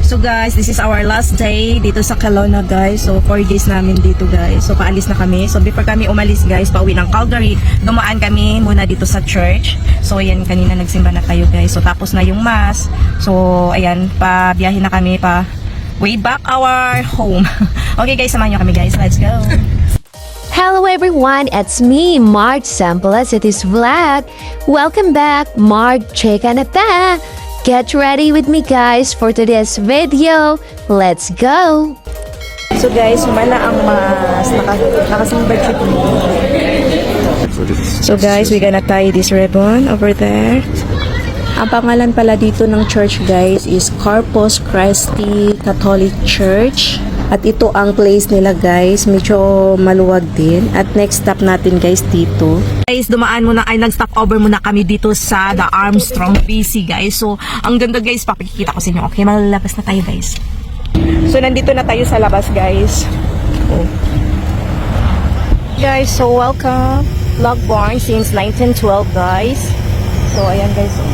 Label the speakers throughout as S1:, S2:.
S1: So guys, this is our last day dito sa Kelowna guys. So 4 days namin dito guys. So paalis na kami. So before kami umalis guys, pauwi ng Calgary, dumaan kami muna dito sa church. So ayan, kanina nagsimba na tayo guys. So tapos na yung mass. So ayan, pabiyahe na kami pa way back our home. Okay guys, samahan nyo kami guys. Let's go!
S2: Hello everyone, it's me, Marge Samples at this vlog. Welcome back, Marge Cheka na ta. Get ready with me guys for today's video. Let's go!
S1: So guys, humana ang mas nakasimba siya. So guys, we gonna tie this ribbon over there. Ang pangalan pala dito ng church guys is Corpus Christi Catholic Church. At ito ang place nila guys, medyo maluwag din. At next stop natin guys dito. Guys, dumaan muna, ay nag-stop over muna kami dito sa The Armstrong BC guys. So, ang ganda guys, papakikita ko sa inyo. Okay, malalabas na tayo guys. So, nandito na tayo sa labas guys. Oh. Guys, so welcome. Vlog born since 1912 guys. So, ayan guys. Oh.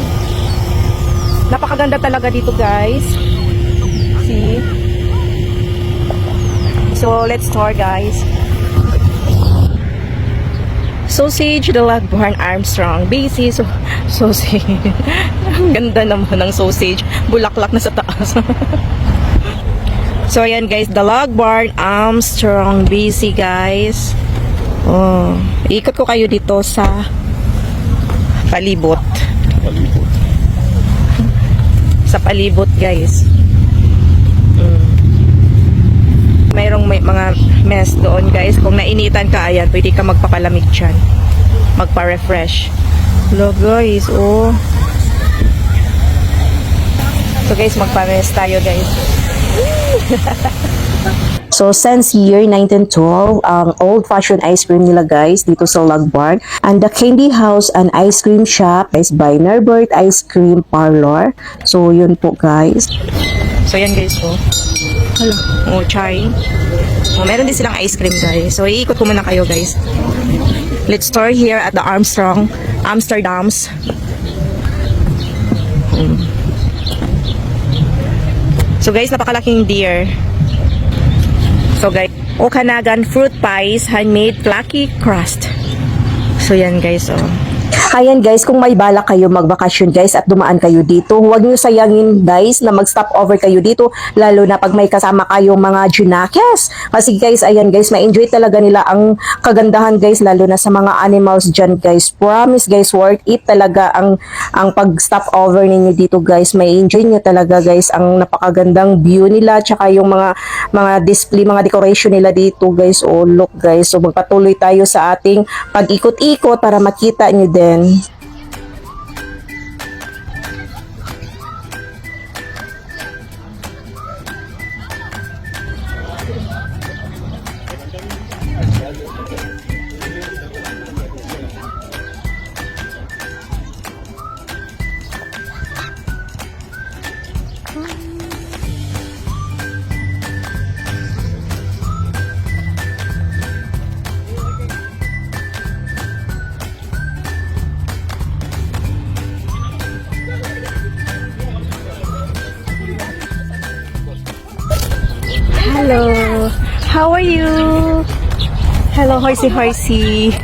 S1: Napakaganda talaga dito guys. See? So, let's start guys. Sausage, the Lagborn Armstrong BC. So, sausage. Ang ganda naman ng sausage. Bulaklak na sa taas. So, ayan guys. The Lagborn Armstrong BC guys. Oh, ikot ko kayo dito sa palibot. Sa palibot guys. Mayroong may mga mess doon guys. Kung nainitan ka, ayan, pwede ka magpapalamig dyan. Magpa-refresh. Hello guys, oh. So guys, magpa-rest tayo guys. So since year 1912, ang old-fashioned ice cream nila guys dito sa Lagborn. And the Candy House and Ice Cream Shop is by Norbert Ice Cream Parlor. So yun po guys. So yan guys po. Hello. Oh, chai. Oh, meron din silang ice cream guys. So iikot ko muna kayo guys. Let's start here at the Armstrong Amsterdam's. So guys, napakalaking deer. So guys, Okanagan fruit pies, handmade flaky crust. So yan guys, oh. Ayan guys, kung may balak kayo magbakasyon guys at dumaan kayo dito, huwag nyo sayangin guys na mag-stop over kayo dito, lalo na pag may kasama kayong mga junakes. Kasi guys, ayan guys, ma-enjoy talaga nila ang kagandahan guys, lalo na sa mga animals dyan guys. Promise guys, worth it talaga ang pag-stop over ninyo dito guys. May enjoy nyo talaga guys ang napakagandang view nila, tsaka yung mga display, mga decoration nila dito guys. Oh, look guys, so magpatuloy tayo sa ating pag-ikot-ikot para makita nyo din. Hello, how are you? Hello, horsey, horsey.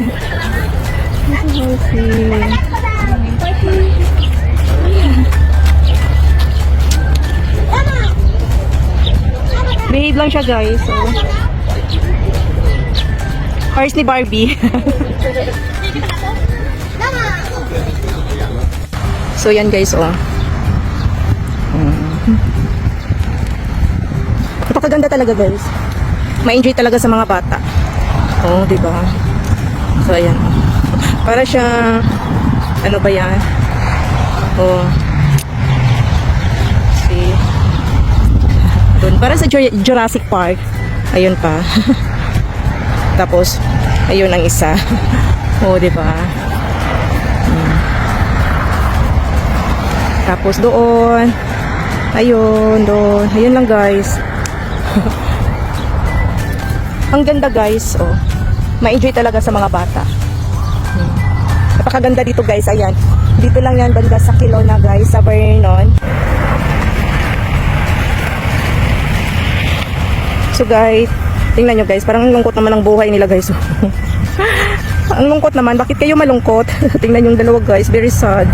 S1: Behave lang siya guys. So. Horse ni Barbie. So yan guys, oh. Napakaganda talaga guys. Ma-enjoy talaga sa mga bata. Oh, di ba? So ayan. Para siya ano ba 'yan? Oh. See. Doon para sa Jurassic Park. Ayun pa. Tapos ayun ang isa. Oh, di ba? Tapos doon. Ayun, doon. Ayun lang guys. Ang ganda guys, oh. Ma-enjoy talaga sa mga bata. Napakaganda dito guys, ayan. Dito lang yan banda sa Kelowna guys, sa Vernon. So guys, tingnan nyo guys, parang ang lungkot naman ng buhay nila guys. Ang lungkot naman, bakit kayo malungkot? Tingnan yung dalawa guys, very sad.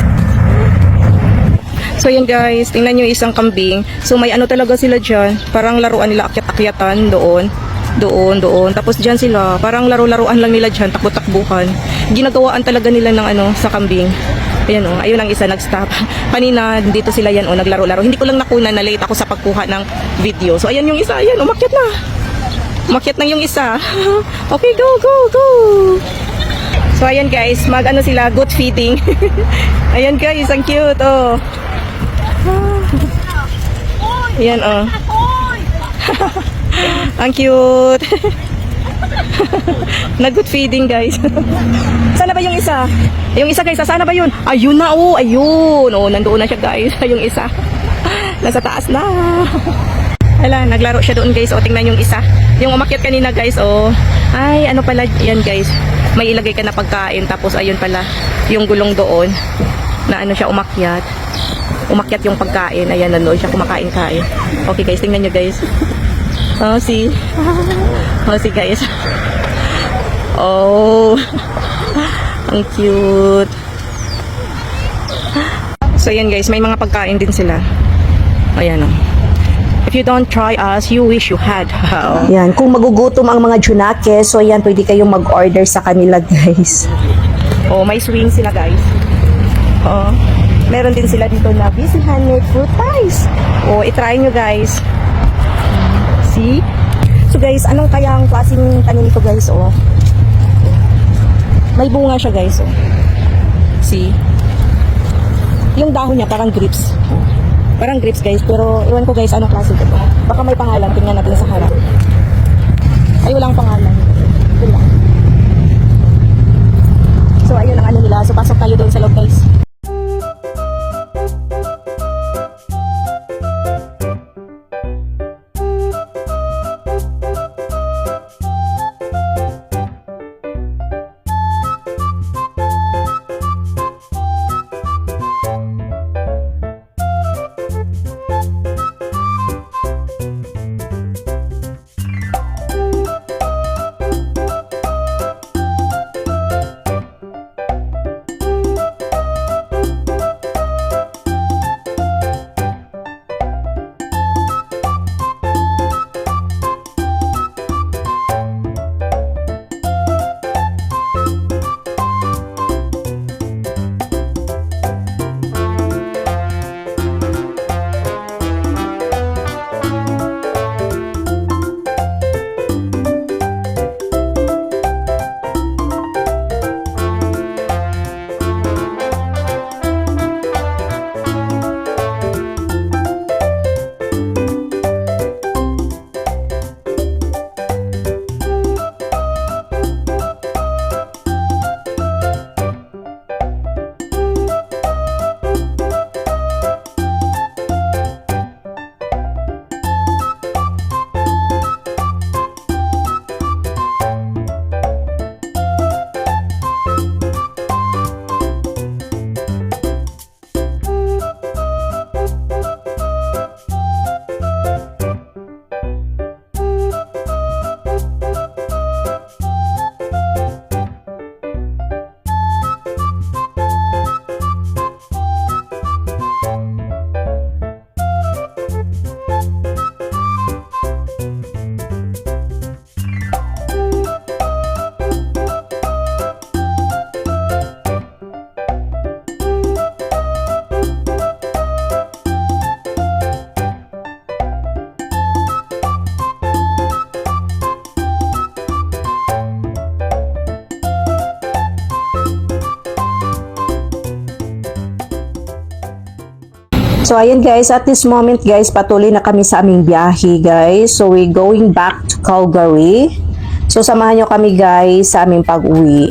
S1: So yan guys, tingnan nyo isang kambing. So may ano talaga sila dyan, parang laruan nila, akyat-akyatan doon. Tapos dyan sila, parang laro-laruan lang nila dyan, takbo-takbuhan. Ginagawaan talaga nila ng ano, sa kambing. Ayan o, ayun ang isa nag-stop. Kanina, dito sila yan o, naglaro-laro. Hindi ko lang nakunan, na late ako sa pagkuha ng video. So ayan yung isa, ayan, umakyat na. Umakyat na yung isa. Okay, go, go, go. So ayan guys, mag-ano sila, goat feeding. Ayan guys, ang cute, oh. Ayan, oh. Ang cute. Nag-good feeding guys. Sana ba yung isa? Yung isa guys, sana ba yun? Ayun na, oh, ayun. Oh, nandoon na siya guys. Yung isa. Nasa taas na. Hala, naglaro siya doon guys. O, tingnan yung isa. Yung umakyat kanina guys, oh. Ay, ano pala, yan guys. May ilagay ka na pagkain. Tapos, ayun pala, yung gulong doon. Na ano siya, umakyat. Umakyat yung pagkain. Ayan, nanood siya, kumakain-kain. Okay guys, tingnan nyo guys. Oh, see? Oh, see guys. Oh. Ang cute. So, yan guys, may mga pagkain din sila. Ayan, oh. If you don't try us, you wish you had. Yan, kung magugutom ang mga Junake, so yan, pwede kayong mag-order sa kanila, guys. Oh, may swing sila, guys. Oh, meron din sila dito na busy handmade fruit pies. Oh, itry nyo, guys. See? So, guys, anong kaya ang klaseng tanim ito, guys? Oh, may bunga siya, guys. Oh. See? Yung dahon niya, parang grapes. Parang grapes guys, pero iwan ko guys anong klase ito. Baka may pangalan, tingnan natin sa harap. Ay, walang pangalan. Ito lang. So, ayun ang ano nila. So, pasok tayo doon sa loob guys. So, ayan guys, at this moment guys, patuloy na kami sa aming biyahe guys. So, we're going back to Calgary. So, samahan nyo kami guys sa aming pag-uwi.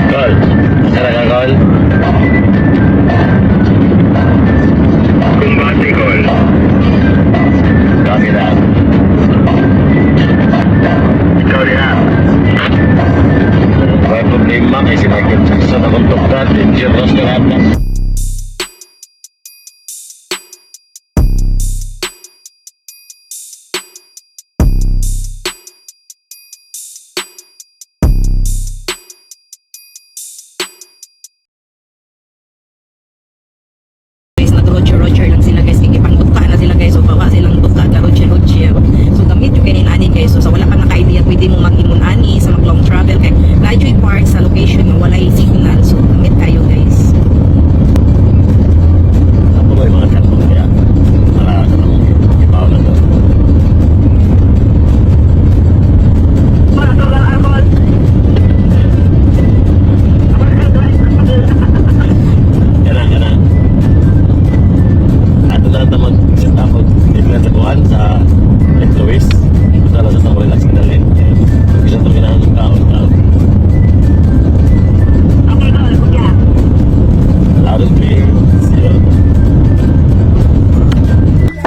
S3: Gol. Talaga gol. Michael Jackson akong tukad, Dangerous na ratas.
S1: Guys, nag-roger lang sila guys, kikipang-buka na sila guys, so bawa silang buka ka roger. So gamit yung kanin ani guys, so sa wala ka naka-idea pwede mo mag-ingon ani sa mag-long travel kay Lajoy Park sa location nga walay signal, so gamit kayo guys.
S3: Ako ba yung mga kartong kaya? Para sa mga ibaw na to. Kana. Ato na natin mag-tapos tignan sa kuhan sa St. Louis. Ito na lang sa relax na rin. Isa itong ginahan ng taon. Loud and clear. Zero.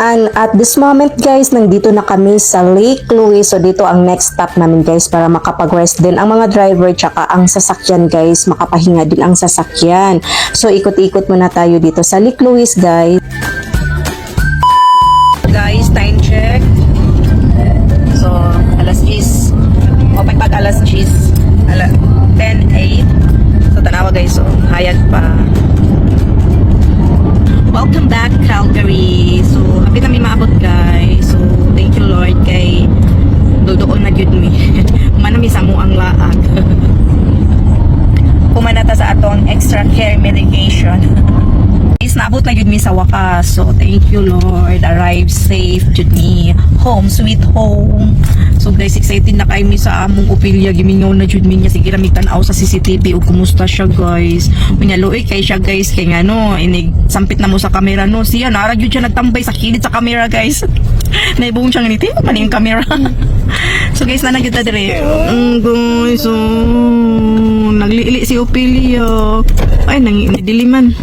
S1: And at this moment guys, nandito na kami sa Lake Louise. So dito ang next stop namin guys para makapag-rest din ang mga driver tsaka ang sasakyan guys. Makapahinga din ang sasakyan. So ikot-ikot muna tayo dito sa Lake Louise guys. Guys, time check. So alas 10. O pag alas 10. 10:08. So tanawa guys, so hayag pa. Welcome back, Calgary. So, happy na may maabot, guys. So, thank you, Lord, kay doon na yun mi. Manami sa mo ang laag. Pumanata sa atong extra care medication. Guys, naabot na yun mi sa wakas. So, thank you, Lord. Arrive safe, yun mi. Home, sweet home. So, guys, excited na kayo mi sa among opilya. Gimingaw na yun mi niya. Sige, ramigtanaw sa CCTV o kumusta siya, guys. Minaloy kay siya, guys. Kaya nga, no, inig, sampit na mo sa camera, no. Siya, narag yun siya nagtambay sa kilid sa camera, guys. Naibong siyang niti. Paano yung camera? So, guys, nanagyan na dire. Guys, naglili si Ophelia. Ay, nangidiliman.